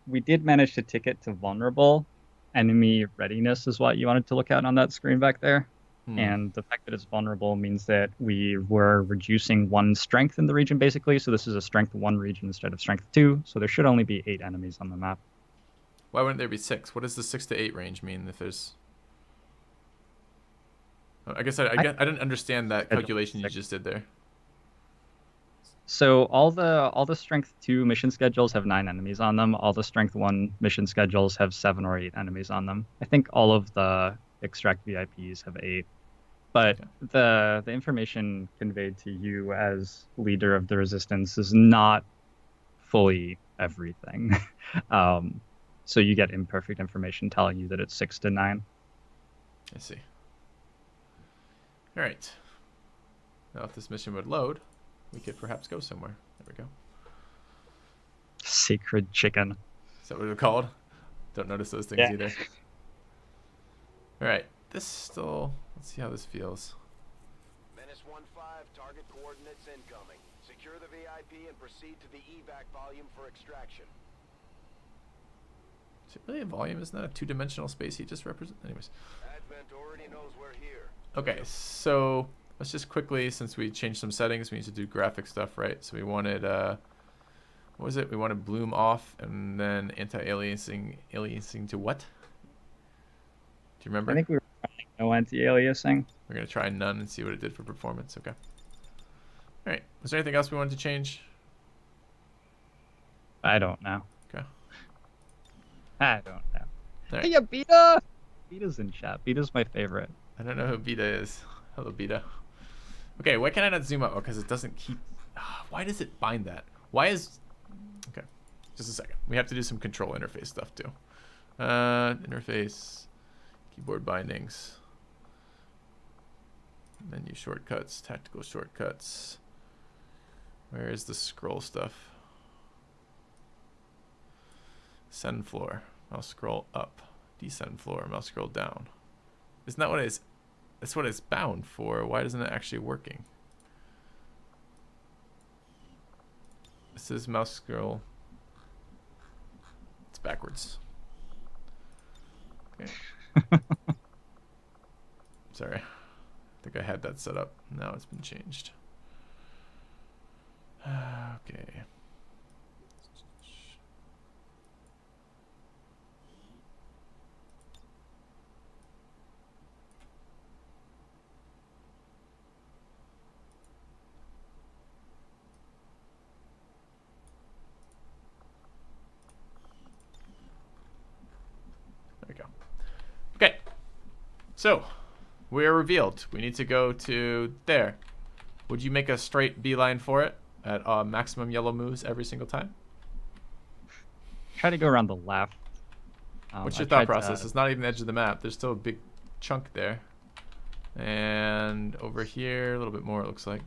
we did manage to tick it to vulnerable. Enemy readiness is what you wanted to look at on that screen back there. Hmm. And the fact that it's vulnerable means that we were reducing one strength in the region, basically. So this is a strength one region instead of strength two. So there should only be 8 enemies on the map. Why wouldn't there be 6? What does the 6 to 8 range mean if there's... I guess I I didn't understand that schedule calculation you 6. just did there. So all the strength two mission schedules have 9 enemies on them. All the strength one mission schedules have 7 or 8 enemies on them. I think all of the extract VIPs have 8. But Okay. the information conveyed to you as leader of the resistance is not fully everything. Um, so you get imperfect information telling you that it's 6 to 9. I see. All right. Now, if this mission would load, we could perhaps go somewhere. There we go. Sacred chicken. Is that what it's called? Don't notice those things Yeah. either. All right. This still... Let's see how this feels. Menace 1-5, target coordinates incoming. Secure the VIP and proceed to the evac volume for extraction. Is it really a volume? Isn't that a two-dimensional space he just represents? Anyways. Advent already knows we're here. Okay, so let's just quickly, since we changed some settings, we need to do graphic stuff, right? So we wanted, what was it? We wanted bloom off and then anti-aliasing to what? Do you remember? I think we were trying no anti-aliasing. We're going to try none and see what it did for performance. Okay. All right. Was there anything else we wanted to change? I don't know. Okay. I don't know. All Hey, right. yeah, Beta! Beta's in chat. Beta's my favorite. I don't know who Beta is. Hello, Beta. Okay, why can I not zoom out? Oh, because it doesn't keep... Why does it bind that? Why is... Okay, just a second. We have to do some control interface stuff, too. Interface, keyboard bindings, menu shortcuts, tactical shortcuts. Where is the scroll stuff? Send floor. Mouse scroll up. Descend floor. Mouse scroll down. Isn't that what it's... That's what it's bound for. Why isn't it actually working? This is mouse scroll. It's backwards. Okay. Sorry. I think I had that set up. Now it's been changed. Okay. There we go. Okay. So, we are revealed. We need to go to there. Would you make a straight beeline for it at maximum yellow moves every single time? Try to go around the left. What's I your thought tried process? to- It's not even the edge of the map. There's still a big chunk there. And over here, a little bit more, it looks like.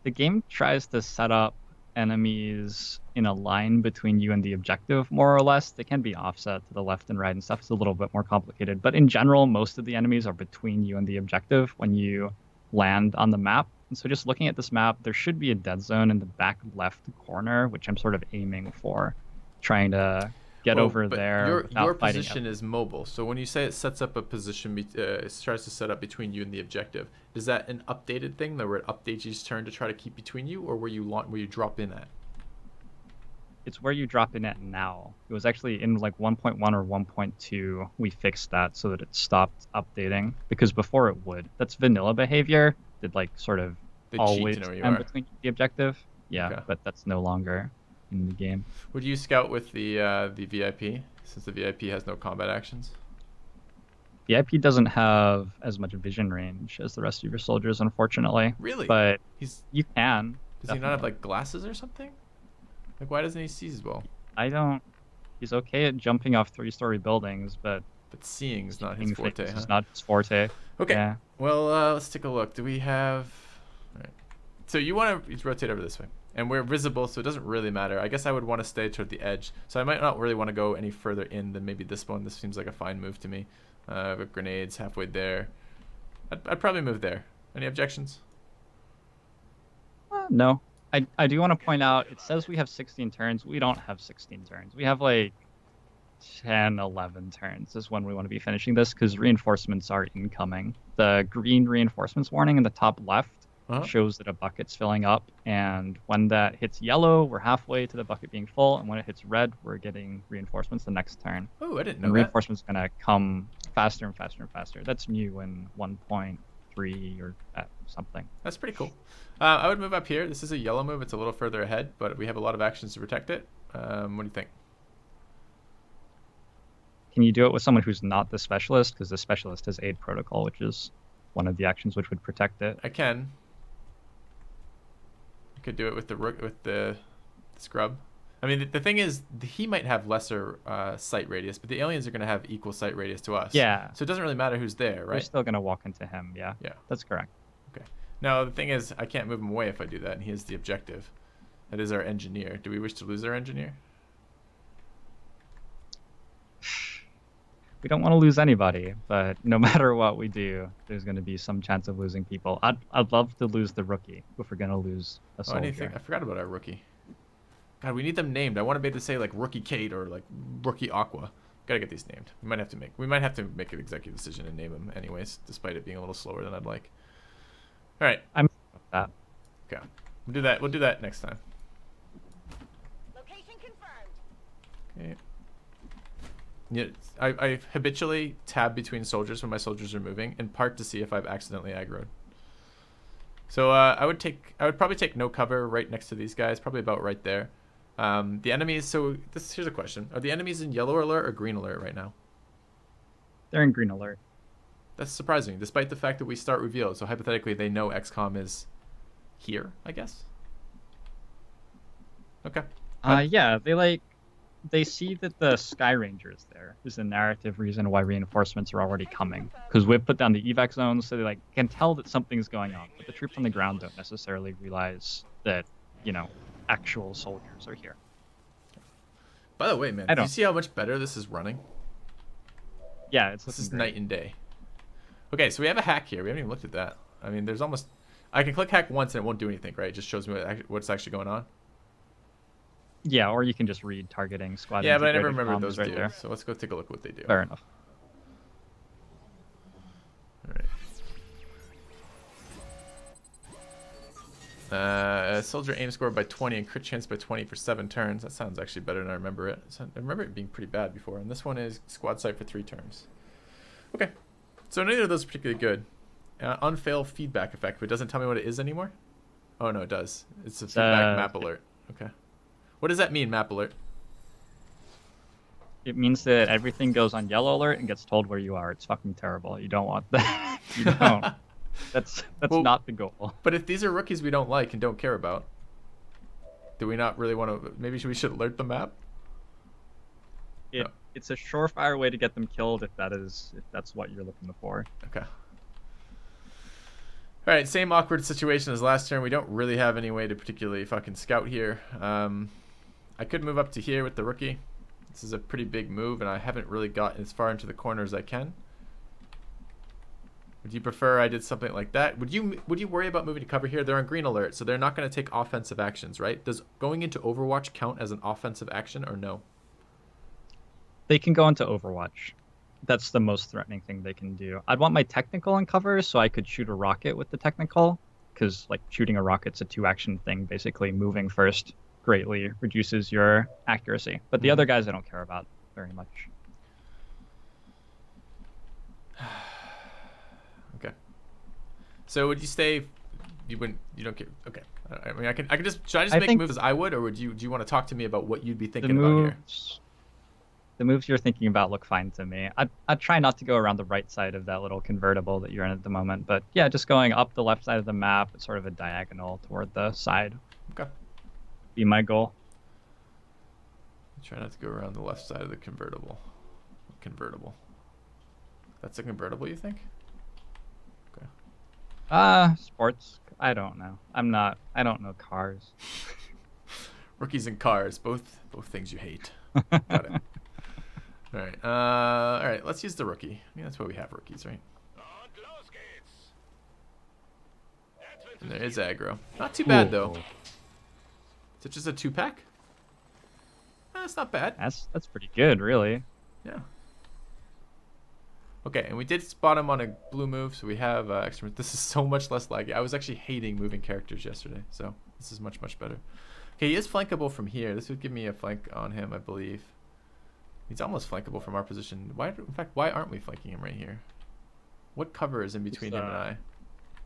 The game tries to set up enemies in a line between you and the objective, more or less. They can be offset to the left and right and stuff. It's a little bit more complicated. But in general, most of the enemies are between you and the objective when you land on the map. And so just looking at this map, there should be a dead zone in the back left corner, which I'm sort of aiming for, trying to get Well, over but there your without fighting position is mobile. So when you say it sets up a position, it tries to set up between you and the objective. Is that an updated thing, where it updates each turn to try to keep between you, or where you drop in at? It's where you drop in at now. It was actually in like 1.1 or 1.2, we fixed that so that it stopped updating, because before it would. That's vanilla behavior. It like sort of They cheat always to know where you end are. between the objective. Yeah, Okay. but that's no longer in the game. Would you scout with the VIP, since the VIP has no combat actions? The IP doesn't have as much vision range as the rest of your soldiers, unfortunately. Really? But He's you can. does he not have definitely. like glasses or something? Like, why doesn't he see as well? I don't. He's okay at jumping off 3-story buildings, but But seeing is not his seeing forte, things huh? is not his forte. Okay. Yeah. Well, let's take a look. Do we have... All right. So you want to rotate over this way. And we're visible, so it doesn't really matter. I guess I would want to stay toward the edge. So I might not really want to go any further in than maybe this one. This seems like a fine move to me. With grenades halfway there. I'd probably move there. Any objections? No. I do want to point out, it says we have 16 turns. We don't have 16 turns. We have like 10, 11 turns is when we want to be finishing this because reinforcements are incoming. The green reinforcements warning in the top left shows that a bucket's filling up, and when that hits yellow, we're halfway to the bucket being full, and when it hits red, we're getting reinforcements the next turn. Oh, I didn't know and that. Reinforcements are going to come faster and faster and faster. That's new in 1.3 or something. That's pretty cool. I would move up here. This is a yellow move. It's a little further ahead, but we have a lot of actions to protect it. What do you think? Can you do it with someone who's not the specialist? Because the specialist has aid protocol, which is one of the actions which would protect it. I can. I could do it with the scrub. I mean, the thing is, he might have lesser sight radius, but the aliens are going to have equal sight radius to us. Yeah. So it doesn't really matter who's there, right? We're still going to walk into him, yeah. Yeah. That's correct. Okay. Now, the thing is, I can't move him away if I do that, and he is the objective. That is our engineer. Do we wish to lose our engineer? We don't want to lose anybody, but no matter what we do, there's going to be some chance of losing people. I'd love to lose the rookie if we're going to lose a soldier. I forgot about our rookie. God, we need them named. I want to be able to say like Rookie Kate or like Rookie Aqua. Gotta get these named. We might have to make an executive decision and name them anyways, despite it being a little slower than I'd like. All right. I'm that. Okay. We'll do that. We'll do that next time. Location confirmed. Okay. Yeah, I habitually tab between soldiers when my soldiers are moving, in part to see if I've accidentally aggroed. So I would probably take no cover right next to these guys, probably about right there. The enemies. So here's a question: are the enemies in yellow alert or green alert right now? They're in green alert. That's surprising, despite the fact that we start reveal. So hypothetically, they know XCOM is here, I guess. Okay. Yeah, they see that the Sky Ranger is there. Is the narrative reason why reinforcements are already coming. Because we've put down the evac zones, so they can tell that something's going on. But the troops on the ground don't necessarily realize that, actual soldiers are here. By the way, man, do you see how much better this is running? Yeah, this is night and day. Okay, so we have a hack here. We haven't even looked at that. I mean, there's almost... I can click hack once and it won't do anything, right? It just shows me what's actually going on. Yeah, or you can just read targeting squad. Yeah, but I never remember those right there. So let's go take a look at what they do. Fair enough. All right. Soldier aim score by 20 and crit chance by 20 for 7 turns. That sounds actually better than I remember it. I remember it being pretty bad before. And this one is squad sight for 3 turns. Okay. So neither of those are particularly good. Unfail feedback effect, but it doesn't tell me what it is anymore? Oh, no, it does. It's a feedback map alert. Okay. What does that mean, map alert? It means that everything goes on yellow alert and gets told where you are. It's fucking terrible. You don't want that. You don't. That's well, not the goal. But if these are rookies we don't like and don't care about, do we not really want to... Maybe we should alert the map? It's a surefire way to get them killed if that's what you're looking for. Okay. All right, same awkward situation as last turn. We don't really have any way to particularly fucking scout here. I could move up to here with the rookie. This is a pretty big move, and I haven't really gotten as far into the corner as I can. Would you prefer I did something like that? Would you worry about moving to cover here? They're on green alert, so they're not going to take offensive actions, right? Does going into Overwatch count as an offensive action or no? They can go into Overwatch. That's the most threatening thing they can do. I'd want my technical in cover so I could shoot a rocket with the technical, because like shooting a rocket's a 2-action thing. Basically, moving first greatly reduces your accuracy. But the other guys I don't care about very much. Okay. So would you stay? You don't care. Okay. I mean, I can just. Should I just make moves as I would, or do you want to talk to me about what you'd be thinking about here? The moves you're thinking about look fine to me. I'd try not to go around the right side of that little convertible that you're in at the moment. But yeah, just going up the left side of the map, it's sort of a diagonal toward the side. Okay. Be my goal. Try not to go around the left side of the convertible. That's a convertible, you think? Okay. Sports. I don't know. I don't know cars. Rookies and cars, both things you hate. Got it. All right, let's use the rookie. I mean, that's why we have rookies, right? And there is aggro. Not too bad, though. Is it just a 2-pack? That's not bad. That's pretty good, really. Yeah. Okay, and we did spot him on a blue move, so we have extra. This is so much less laggy. I was actually hating moving characters yesterday, so this is much, much better. Okay, he is flankable from here. This would give me a flank on him, I believe. He's almost flankable from our position. Why, in fact, why aren't we flanking him right here? What cover is in between him and I?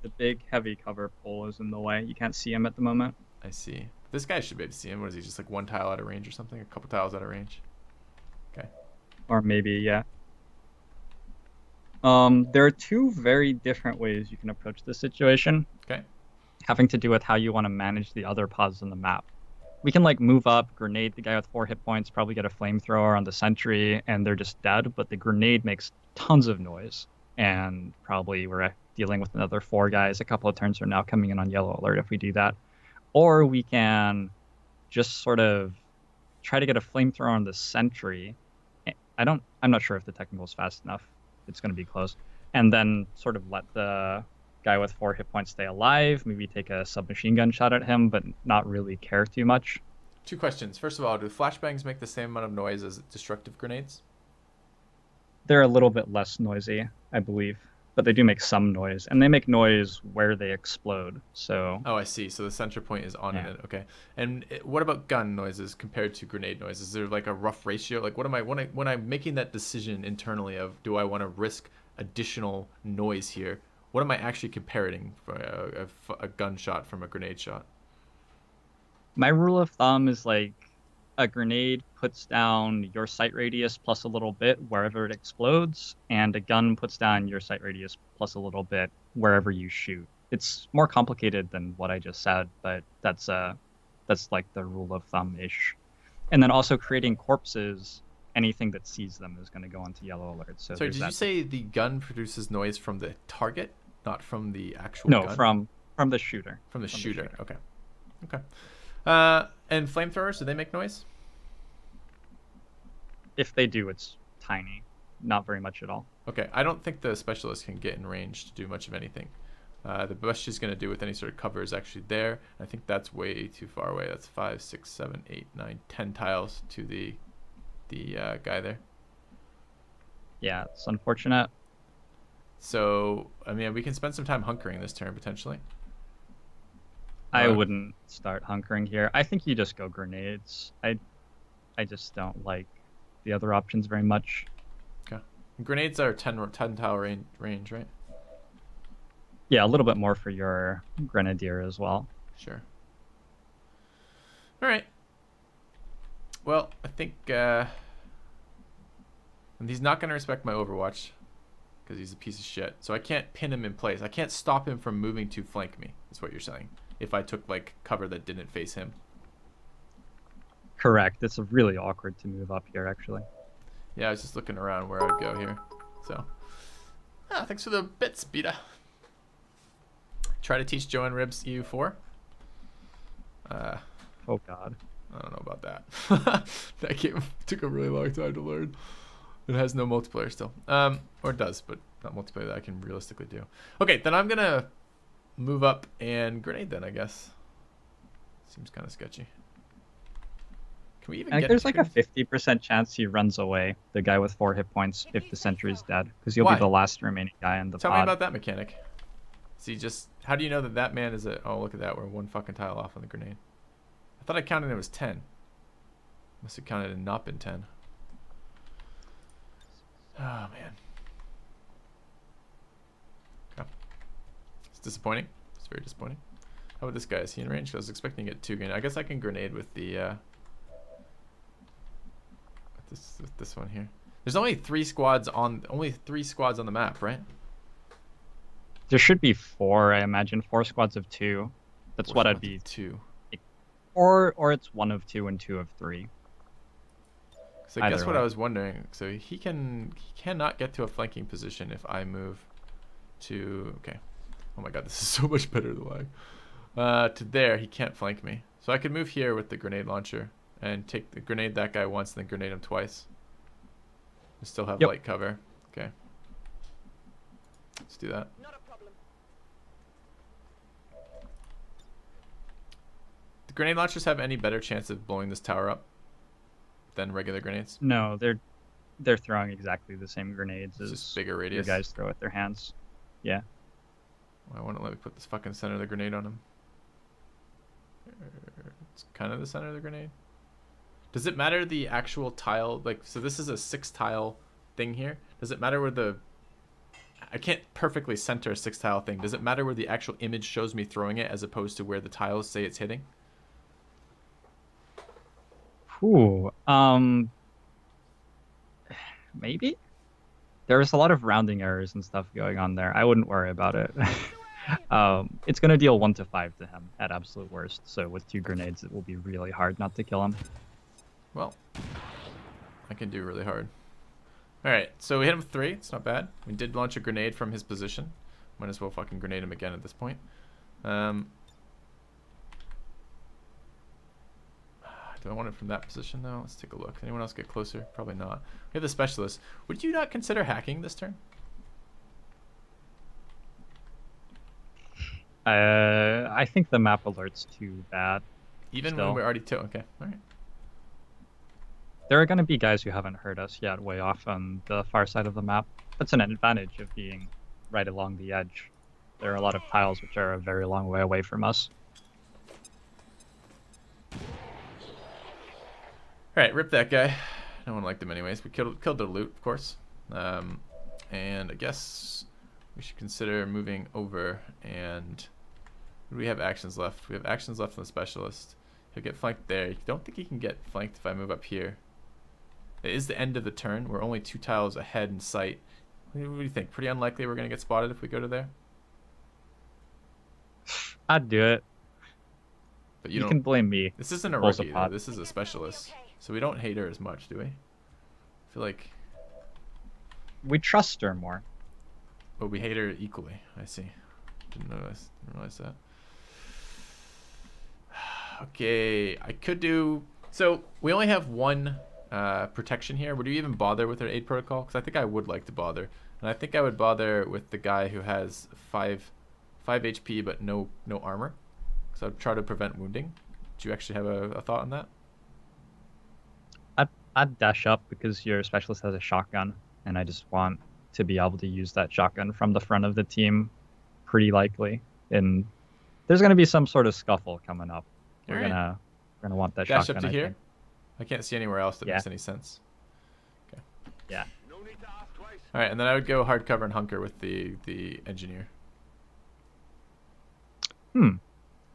The big, heavy cover pole is in the way. You can't see him at the moment. I see. This guy should be able to see him. What is he, just like 1 tile out of range or something? A couple tiles out of range? Okay. Or maybe, yeah. There are 2 very different ways you can approach this situation. Okay. Having to do with how you want to manage the other pods on the map. We can like move up, grenade the guy with 4 hit points, probably get a flamethrower on the sentry, and they're just dead, but the grenade makes tons of noise. And probably we're dealing with another 4 guys. A couple of turns are now coming in on yellow alert if we do that. Or we can just sort of try to get a flamethrower on the sentry. I'm not sure if the technical is fast enough. It's going to be close. And then sort of let the guy with 4 hit points stay alive, maybe take a submachine gun shot at him, but not really care too much. 2 questions. First of all, do flashbangs make the same amount of noise as destructive grenades? They're a little bit less noisy, I believe, but they do make some noise, and they make noise where they explode. So. Oh, I see. So the center point is on it. Okay. And what about gun noises compared to grenade noises? Is there like a rough ratio? Like, what am I when I'm making that decision internally of do I want to risk additional noise here? What am I actually comparing for a gunshot from a grenade shot? My rule of thumb is like a grenade puts down your sight radius plus a little bit wherever it explodes, and a gun puts down your sight radius plus a little bit wherever you shoot. It's more complicated than what I just said, but that's like the rule of thumb-ish. And then also creating corpses, anything that sees them is going to go onto yellow alert. So did you say the gun produces noise from the target? Not from the actual No, gun? from the shooter. From the shooter. Okay. And flamethrowers, do they make noise? If they do, it's tiny. Not very much at all. Okay. I don't think the specialist can get in range to do much of anything. The best she's going to do with any sort of cover is actually there. I think that's way too far away. That's 5, 6, 7, 8, 9, 10 tiles to the guy there. Yeah, it's unfortunate. So, I mean, we can spend some time hunkering this turn, potentially. I wouldn't start hunkering here. I think you just go grenades. I just don't like the other options very much. Okay. Grenades are 10 tile range, right? Yeah, a little bit more for your grenadier as well. Sure. All right. Well, I think and he's not going to respect my Overwatch because he's a piece of shit. So I can't pin him in place. I can't stop him from moving to flank me, is what you're saying, if I took like cover that didn't face him. Correct. It's really awkward to move up here, actually. Yeah, I was just looking around where I'd go here. So, thanks for the bits, Beta. Try to teach JoINrbs EU4. Oh God. I don't know about that. That game took a really long time to learn. It has no multiplayer still. Or it does, but not multiplayer that I can realistically do. Okay, then I'm gonna move up and grenade then, I guess. Seems kind of sketchy. Can we even get there's like a 50% chance he runs away, the guy with 4 hit points, if the sentry is dead, because you'll be the last remaining guy in the pod. Tell me about that mechanic. See, just how do you know that man is a? Oh, look at that. We're 1 fucking tile off on the grenade. I thought I counted it was 10. Must have counted and not been 10. Oh man. Okay. It's disappointing. It's very disappointing. How about this guy? Is he in range? I was expecting to get 2 grenades. I guess I can grenade with the with this one here. There's only 3 squads on the map, right? There should be 4, I imagine. 4 squads of 2. That's what I'd be. 2. Or it's 1 of 2 and 2 of 3. So I guess what I was wondering. So he cannot get to a flanking position if I move to. Okay. Oh my God, this is so much better than lag. To there, he can't flank me. So I could move here with the grenade launcher and take the grenade that guy once, and then grenade him twice. We still have light cover. Okay. Let's do that. Not a problem. the grenade launchers have any better chance of blowing this tower up than regular grenades? No, they're throwing exactly the same grenades It's as just bigger your radius. guys throw with their hands. Yeah. Why won't it let me put this fucking center of the grenade on him? It's kind of the center of the grenade. Does it matter the actual tile? Like, so this is a 6 tile thing here. Does it matter where the... I can't perfectly center a 6 tile thing. Does it matter where the actual image shows me throwing it as opposed to where the tiles say it's hitting? Whew. Maybe? There's a lot of rounding errors and stuff going on there. I wouldn't worry about it. It's going to deal 1 to 5 to him at absolute worst. So with 2 grenades, it will be really hard not to kill him. Well, I can do really hard. Alright, so we hit him with 3. It's not bad. We did launch a grenade from his position. Might as well fucking grenade him again at this point. Do I want it from that position though? Let's take a look. Anyone else get closer? Probably not. We have the specialist. Would you not consider hacking this turn? I think the map alert's too bad. Even Still. when we're already okay. Alright. There are going to be guys who haven't heard us yet way off on the far side of the map. That's an advantage of being right along the edge. There are a lot of tiles which are a very long way away from us. Alright, rip that guy. No one liked him anyways. We killed their loot, of course. And I guess we should consider moving over and... Do we have actions left? We have actions left on the specialist. He'll get flanked there. I don't think he can get flanked if I move up here. It is the end of the turn. We're only 2 tiles ahead in sight. What do you think? Pretty unlikely we're going to get spotted if we go to there? I'd do it. But You can blame me. This isn't a Pulls rookie, though. apart. This is a specialist. So we don't hate her as much, do we? I feel like... We trust her more. But we hate her equally. I see. Didn't realize that. Okay, I could do... So, we only have 1 protection here. Would you even bother with our aid protocol? Because I think I would like to bother. And I think I would bother with the guy who has 5 HP but no armor. So I'd try to prevent wounding. Do you actually have a thought on that? I'd dash up because your specialist has a shotgun, and I just want to be able to use that shotgun from the front of the team pretty likely. And there's going to be some sort of scuffle coming up. We're gonna want that Dash shotgun. up to I here? think. I can't see anywhere else that makes any sense. Okay. Yeah. Alright, and then I would go hardcover and hunker with the engineer.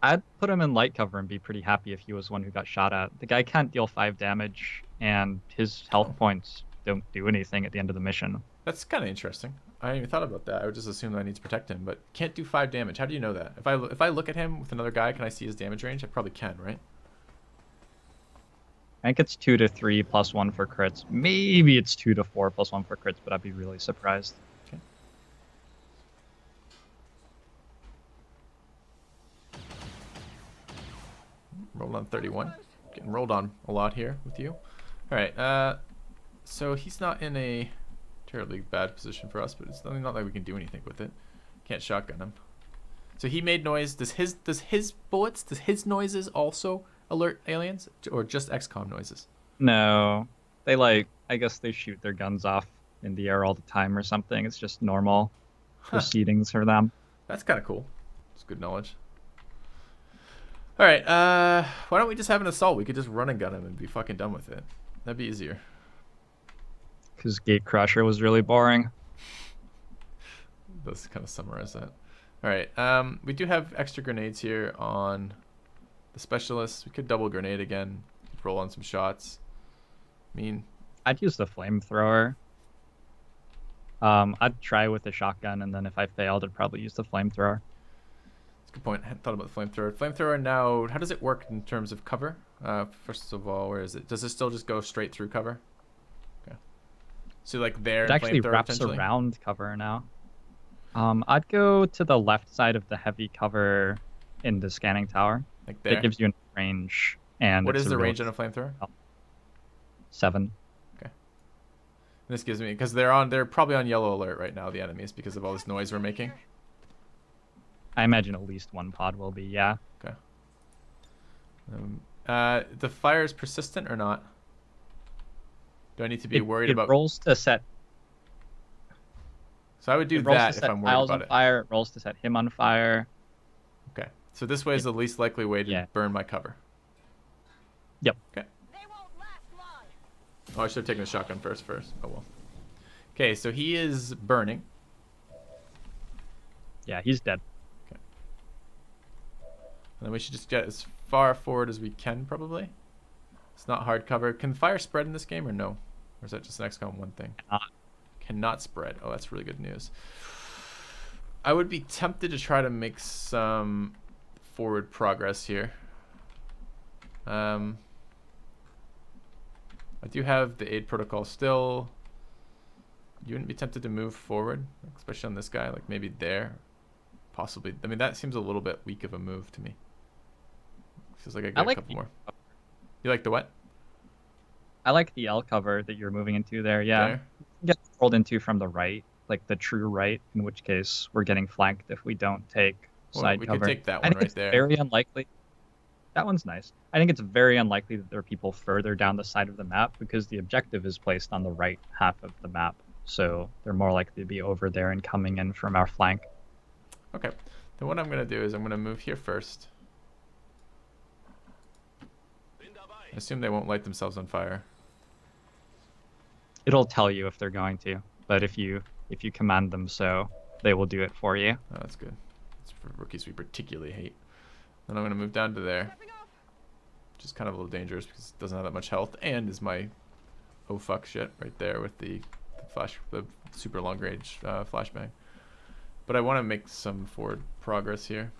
I'd put him in light cover and be pretty happy if he was one who got shot at. The guy can't deal 5 damage, and his health points don't do anything at the end of the mission. That's kind of interesting. I hadn't even thought about that. I would just assume that I need to protect him, but can't do 5 damage. How do you know that? If I look at him with another guy, can I see his damage range? I probably can, right? I think it's 2 to 3 plus 1 for crits. Maybe it's 2 to 4 plus 1 for crits, but I'd be really surprised. Okay. Rolled on 31. Getting rolled on a lot here with you. Alright, so he's not in a terribly bad position for us, but it's not like we can do anything with it. Can't shotgun him. So he made noise. Does his bullets, does his noises also alert aliens, or just XCOM noises? No, they I guess they shoot their guns off in the air all the time or something. It's just normal proceedings for them. That's kind of cool. It's good knowledge. All right, why don't we just have an assault? We could just run and gun him and be fucking done with it. That'd be easier. Because Gatecrasher was really boring. Let's kind of summarize that. All right, we do have extra grenades here on the specialist. We could double grenade again, roll on some shots. I mean, I'd use the flamethrower. I'd try with the shotgun, and then if I failed, I'd probably use the flamethrower. that's a good point. I hadn't thought about the flamethrower. Flamethrower now, how does it work in terms of cover? First of all, where is it? Does it still just go straight through cover? Okay. So like there, It actually wraps around cover now. I'd go to the left side of the heavy cover in the scanning tower. Like there? It gives you a range. And What it's is the real- range on a flamethrower? 7. This gives me, because they're probably on yellow alert right now, the enemies, because of all this noise we're making. I imagine at least one pod will be, yeah. Okay. The fire is persistent or not? Do I need to be worried it about? rolls to set. So I would do It rolls that to if set I'm worried tiles about on it. fire. It rolls to set him on fire. Okay. So this way is the least likely way to Yeah. burn my cover. Yep. Okay. Oh, I should have taken the shotgun first. Oh well. Okay, so he is burning. Yeah, he's dead. Okay. And then we should just get as far forward as we can, probably. It's not hard cover. Can fire spread in this game or no? Or is that just an XCOM 1 thing? Cannot spread. Oh, that's really good news. I would be tempted to try to make some forward progress here. I do have the aid protocol still. You wouldn't be tempted to move forward, especially on this guy, like maybe there, possibly. I mean, that seems a little bit weak of a move to me. Feels like I get a couple more. You like the what? I like the L cover that you're moving into there. Yeah, There? get rolled into from the right, like the true right. In which case, we're getting flanked if we don't take Well, side we cover. could take that I one think right it's there. very unlikely. That one's nice. I think it's very unlikely that there are people further down the side of the map because the objective is placed on the right half of the map. So they're more likely to be over there and coming in from our flank. Okay. Then what I'm going to do is I'm going to move here first. I assume they won't light themselves on fire. It'll tell you if they're going to, but if you command them so, they will do it for you. Oh, that's good. It's for rookies we particularly hate. Then I'm going to move down to there. Which is kind of a little dangerous because it doesn't have that much health and is my oh fuck shit right there with the super long range flashbang. But I want to make some forward progress here.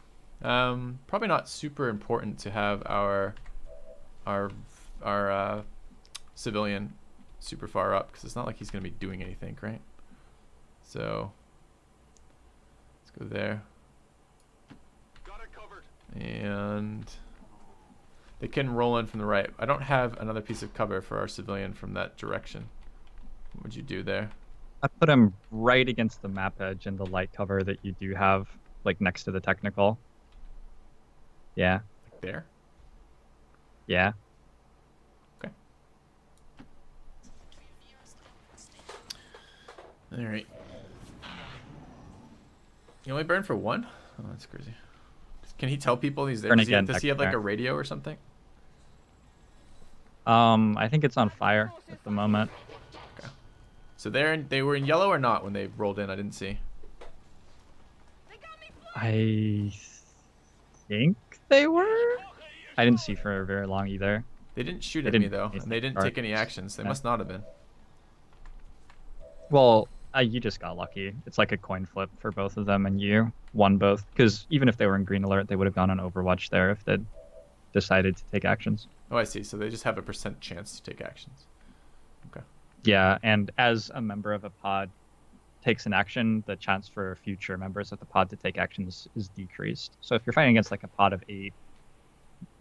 Probably not super important to have our civilian super far up because it's not like he's going to be doing anything, right? So let's go there. Got it covered. And they can roll in from the right. I don't have another piece of cover for our civilian from that direction. What would you do there? I put him right against the map edge and the light cover that you do have, like next to the technical. Yeah. Like there? Yeah. Okay. All right. You only burn for one? Oh, that's crazy. Can he tell people he's there? Burn Does again, he have like back. a radio or something? I think it's on fire at the moment. Okay. So they were in yellow or not when they rolled in? I didn't see. I think they were. I didn't see for very long either. They didn't shoot They at me didn't though, do and they didn't anything take any actions. They Yeah. must not have been. Well, you just got lucky. It's like a coin flip for both of them, and you won both. Because even if they were in green alert, they would have gone on Overwatch there if they'd decided to take actions. Oh, I see. So they just have a % chance to take actions. Okay. Yeah, and as a member of a pod takes an action, the chance for future members of the pod to take actions is decreased. So if you're fighting against like a pod of 8,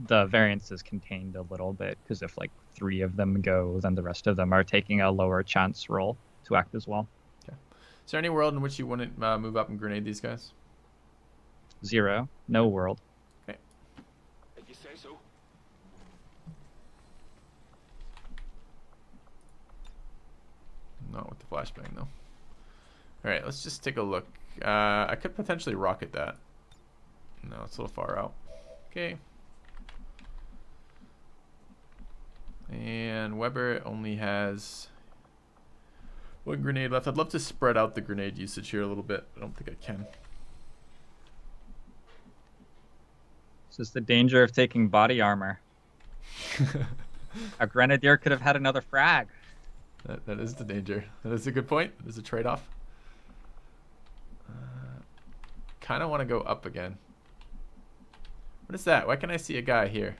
the variance is contained a little bit because if like 3 of them go, then the rest of them are taking a lower chance roll to act as well. Okay. Is there any world in which you wouldn't move up and grenade these guys? 0, no world. Okay. If you say so. Not with the flashbang though. All right, let's just take a look. I could potentially rocket that. No, it's a little far out. Okay. And Weber only has 1 grenade left. I'd love to spread out the grenade usage here a little bit. I don't think I can. This is the danger of taking body armor. A grenadier could have had another frag. That is the danger. That is a good point. That is a trade-off. Kind of want to go up again. What is that? Why can't I see a guy here?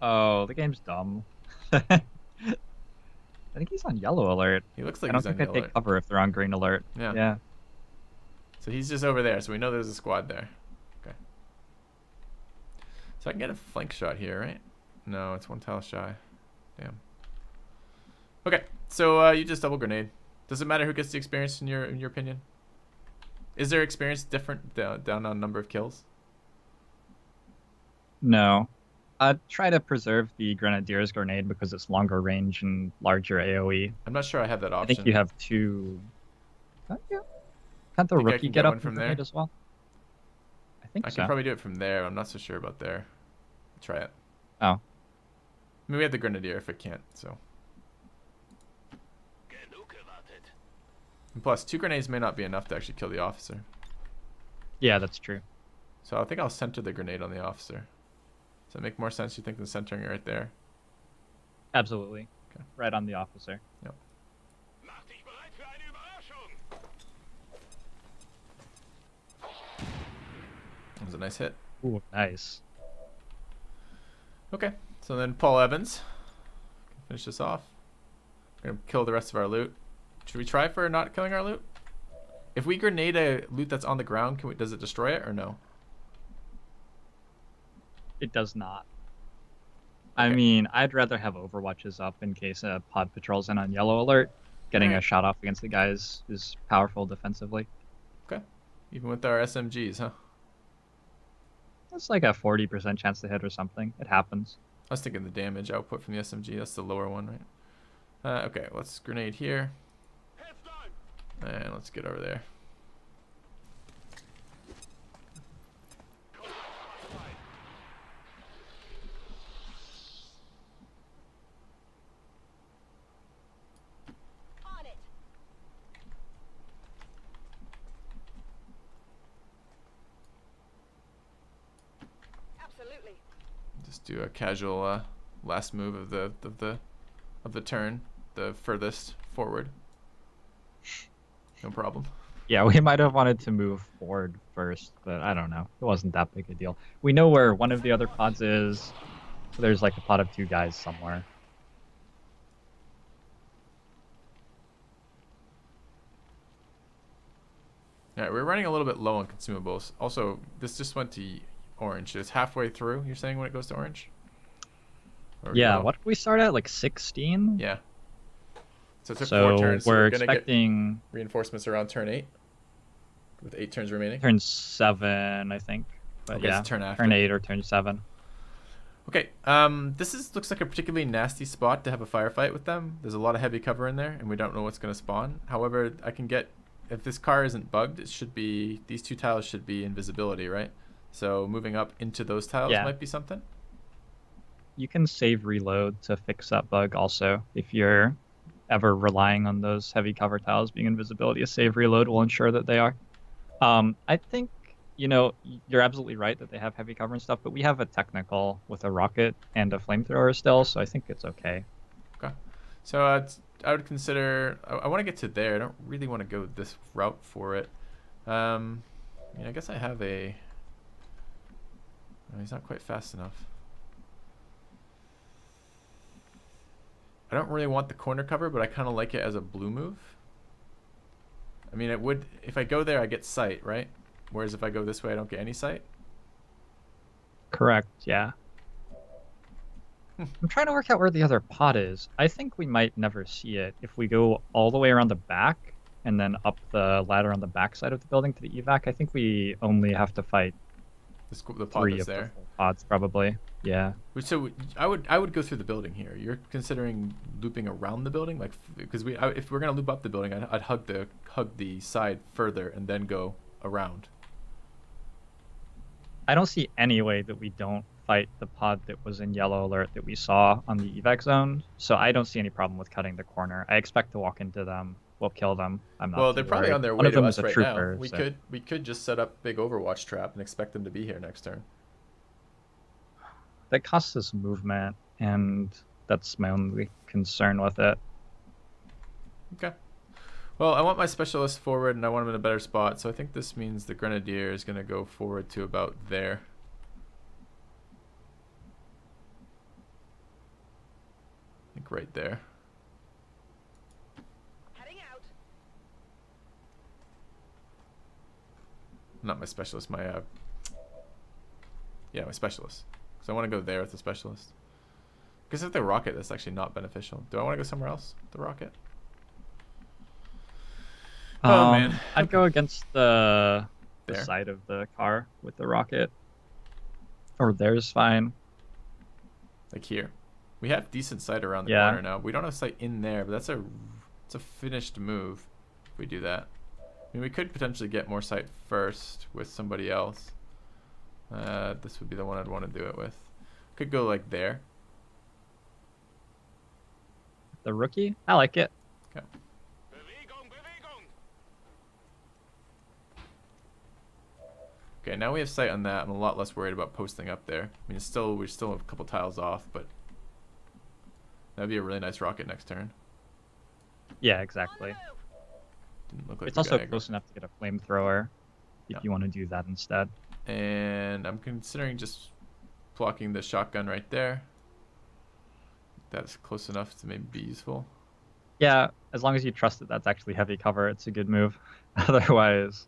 Oh, the game's dumb. I think he's on yellow alert. He looks like I don't he's on think I yellow take alert. cover if they're on green alert. Yeah. So he's just over there. So we know there's a squad there. Okay. So I can get a flank shot here, right? No, it's 1 tile shy. Damn. Okay. So you just double grenade. Does it matter who gets the experience in your opinion? Is their experience different down on number of kills? No. I'd try to preserve the Grenadier's grenade because it's longer range and larger AoE. I'm not sure I have that I think option. you have two. Yeah. Can't the Think I rookie can get get up one from the grenade there? as well? I think I so. can probably do it from there. I'm not so sure about there. Try it. Oh. I mean, we have the Grenadier if it can't, so. And plus, 2 grenades may not be enough to actually kill the officer. Yeah, that's true. So I think I'll center the grenade on the officer. Does that make more sense, you think, than centering it right there? Absolutely. Okay. Right on the officer. Yep. That was a nice hit. Ooh, nice. Okay, so then Paul Evans. Finish this off. We're gonna kill the rest of our loot. Should we try for not killing our loot? If we grenade a loot that's on the ground, does it destroy it or no? It does not. Okay. I mean, I'd rather have Overwatches up in case a pod patrols in on yellow alert. Getting a shot off against the guys is powerful defensively. Okay. Even with our SMGs, huh? It's like a 40% chance to hit or something. It happens. I was thinking the damage output from the SMG. That's the lower one, right? Okay, let's grenade here. And let's get over there. On it. Absolutely. Just do a casual last move of the turn, the furthest forward. No problem. Yeah, we might have wanted to move forward first, but I don't know. It wasn't that big a deal. We know where one of the other pods is. There's like a pod of 2 guys somewhere. Alright, we're running a little bit low on consumables. Also, this just went to orange. It's halfway through, you're saying, when it goes to orange? Or Yeah, low? what did we start at? Like 16? Yeah. So it took So 4 turns. we're gonna get expecting reinforcements around turn 8. With 8 turns remaining. turn 7, I think. But Okay, yeah, so turn after. turn 8 or turn 7. Okay, this looks like a particularly nasty spot to have a firefight with them. There's a lot of heavy cover in there, and we don't know what's going to spawn. However, I can get, if this car isn't bugged, it should be, these 2 tiles should be invisibility, right? So moving up into those tiles might be something. You can save reload to fix that bug also. If you're ever relying on those heavy cover tiles being invisibility, a save reload will ensure that they are. I think, you know, you're absolutely right that they have heavy cover and stuff, but we have a technical with a rocket and a flamethrower still, so I think it's okay. Okay. So I would consider, I want to get to there. I don't really want to go this route for it. I mean, I guess I have a, oh, he's not quite fast enough. I don't really want the corner cover, but I kind of like it as a blue move. I mean, it would, if I go there, I get sight, right? Whereas if I go this way, I don't get any sight. Correct, yeah. I'm trying to work out where the other pod is. I think we might never see it if we go all the way around the back and then up the ladder on the back side of the building to the evac. I think we only have to fight The pod 3 is of there. the 4 pods, probably. Yeah. So I would go through the building here. You're considering looping around the building, like, because if we're gonna loop up the building, I'd hug the side further and then go around. I don't see any way that we don't fight the pod that was in yellow alert that we saw on the evac zone. So I don't see any problem with cutting the corner. I expect to walk into them. We'll kill them. I'm not. Well, they're too probably worried. on their One way of to them us is a right trooper. now. So. We could just set up big Overwatch trap and expect them to be here next turn. That costs us movement, and that's my only concern with it. Okay. Well, I want my specialist forward, and I want him in a better spot. So I think this means the Grenadier is going to go forward to about there. I think right there. Heading out. Not my specialist, my my specialist. So I want to go there with the specialist. Because if the rocket, that's actually not beneficial. Do I want to go somewhere else with the rocket? Oh man, I'd go against the There. side of the car with the rocket. Or there's fine. Like here. We have decent sight around the Yeah. corner now. We don't have sight in there, but it's a finished move if we do that. I mean, we could potentially get more sight first with somebody else. This would be the one I'd want to do it with. Could go like there. The rookie? I like it. Okay. Okay, now we have sight on that. I'm a lot less worried about posting up there. I mean, we're still a couple tiles off, but that'd be a really nice rocket next turn. Yeah, exactly. Didn't look like It's we also got aggro. close enough to get a flamethrower if Yeah. you want to do that instead. And I'm considering just blocking the shotgun right there. That's close enough to maybe be useful. Yeah, as long as you trust that that's actually heavy cover, it's a good move. Otherwise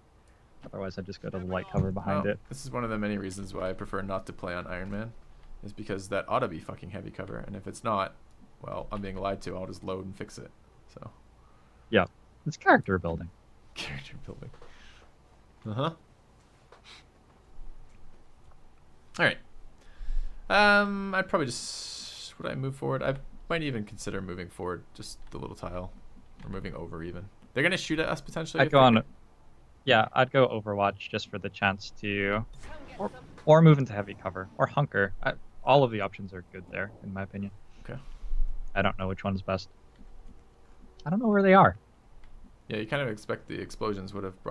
I'd just go to the light cover behind Well, it. this is one of the many reasons why I prefer not to play on Iron Man, is because that ought to be fucking heavy cover, and if it's not, well, I'm being lied to. I'll just load and fix it. So Yeah, it's character building. character building. Uh-huh. Alright. I'd probably just... Would I move forward? I might even consider moving forward just the little tile. Or moving over even. They're going to shoot at us potentially? I'd if go they on... do. Yeah, I'd go Overwatch just for the chance to... Come get some. Or move into heavy cover. Or hunker. All of the options are good there, in my opinion. Okay. I don't know which one's best. I don't know where they are. Yeah, you kind of expect the explosions would have brought